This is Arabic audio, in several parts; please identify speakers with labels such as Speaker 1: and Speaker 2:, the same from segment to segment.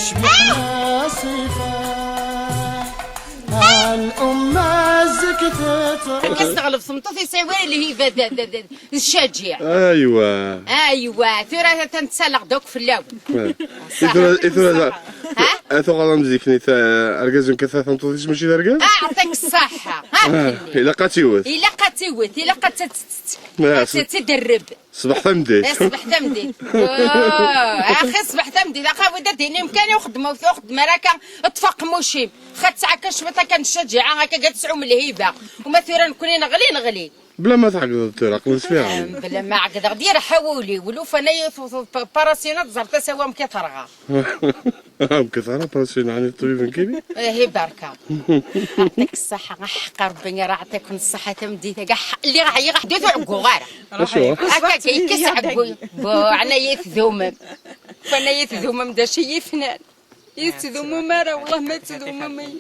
Speaker 1: يشبهنا صفة الأمة زكتت
Speaker 2: كستغلب صمتوث يساوي اللي هي الشاجع.
Speaker 3: ايوا
Speaker 2: ثورة تنتسلق دوك في اللون.
Speaker 3: اثورة غالا مزيكني اركازون كثا تنطوطيش ماشي داركاز.
Speaker 2: اعطيك الصحة.
Speaker 3: إلا قاتيوت.
Speaker 2: إلا تتدرب.
Speaker 3: صباح تمديت.
Speaker 2: صباح تمديت. اخي صباح تمديت اخا ودات هنا يمكن يخدموا راكا تفق موشيم خدت ساعه كنشبط كنشجع هكا قالت تسعو من الهيبه ومثلا نكون نغلي
Speaker 3: بلا ما تعقد تراقلت فيها.
Speaker 2: بلا ما عقد غدي راه حاولي ولوف انايا باراسينات زرت سوا مكثرغا.
Speaker 3: مكثرة باراسينا يعني طبيب كيبي.
Speaker 2: هي بركه. يعطيك الصحه حق ربي راه يعطيكم الصحه تمديت كاع اللي راه يغدو عقو غاره.
Speaker 3: اشوا
Speaker 2: هكا كيكسعبو انا يثذومم فانا يثذومم دا شي فنان يتذومم راه والله ما تذومم.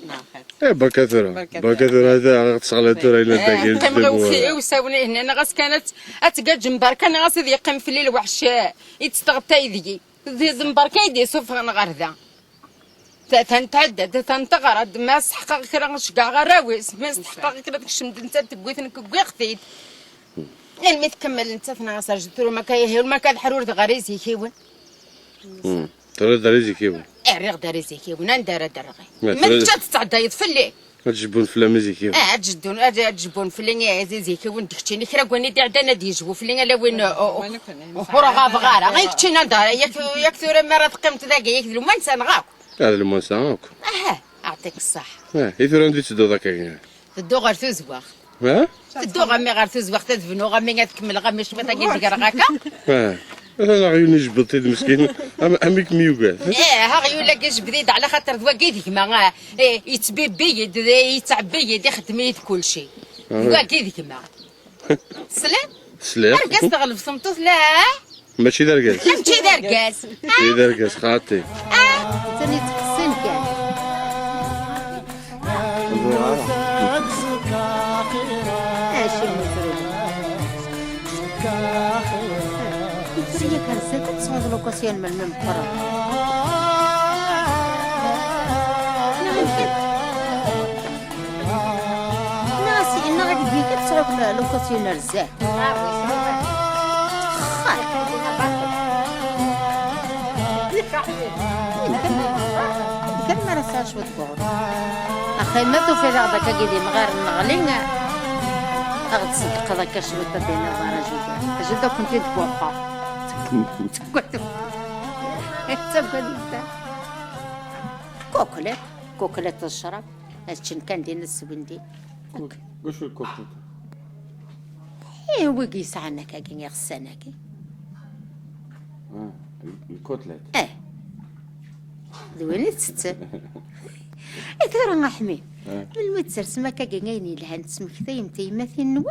Speaker 3: بركاثرة هذا تشغل الثورة إلى داك.
Speaker 2: تمغوثي وساوني هنا انا غاس كانت اتقاد جنبار كان غاس يقيم في الليل وحشاء يتستغطى يدي جنبار كيدي سوف غرذا تنتعدد تنتغرد ما استحقق كرا شكا غراويس ما استحقق كرا داك الشمد انت تبغيت نكوي خطيت يعني تكمل انت ثنا غاس رجلتو ما كاين ما كان حرور غريزي كيون.
Speaker 3: ترى داريزي كيبو.
Speaker 2: ريغ داريزي كيون ندار درغي ما تتعدى يطفلي.
Speaker 3: تجبون في لامزي كيبو.
Speaker 2: تجبون في اللي زي كيون دختيني كرا كوني دعنا ديجبو في اللي لا وين وخرا غافغارا غير كتينا دار ياك ثورة مرة قيمت ذاك ياك ما نسى نغاك.
Speaker 3: هذا اللي نساك.
Speaker 2: اعطيك الصحة.
Speaker 3: هي ثورة ندير تدو ذاك كاين.
Speaker 2: تدو غير ثوزواغ. تدو غامي غير ثوزواغ تدفنو غامي تكمل غامي شبيطا كيف غاكا.
Speaker 3: انا غيوني جبلت المسكين اميك ميوغات.
Speaker 2: ها غيولا كجبديد على خاطر ذوا كيديك ما يتبيبي يتعبي يخدم يد كل شيء. ذوا كيديك ما. سلام. رقاس تغلب صمتوث لا.
Speaker 3: ماشي داركاس.
Speaker 2: ماشي داركاس.
Speaker 3: ماشي داركاس خاطي.
Speaker 2: ثاني تحسن كان. هي كان ست تصعد لوكاسيون من المنطقة. ناسي إن غادي ديك تصعد لوكاسيون رزاق. يمكن ما رساش وتقول. أخي ما توفي هذاك كيدي مغير نغلين. أغد صدق هذاك شوية دينا غراجي. أجد كنت تبوقا. كوكولات الشراب هادشي كان ديال السبندي
Speaker 3: واش الكوكولات
Speaker 2: هو كيس عنا كاين يا خساناكي
Speaker 3: الكوتلات
Speaker 2: دويني تست اثر نحمي المتسرس ما كاين لها نسمك ثيم تيمثل نون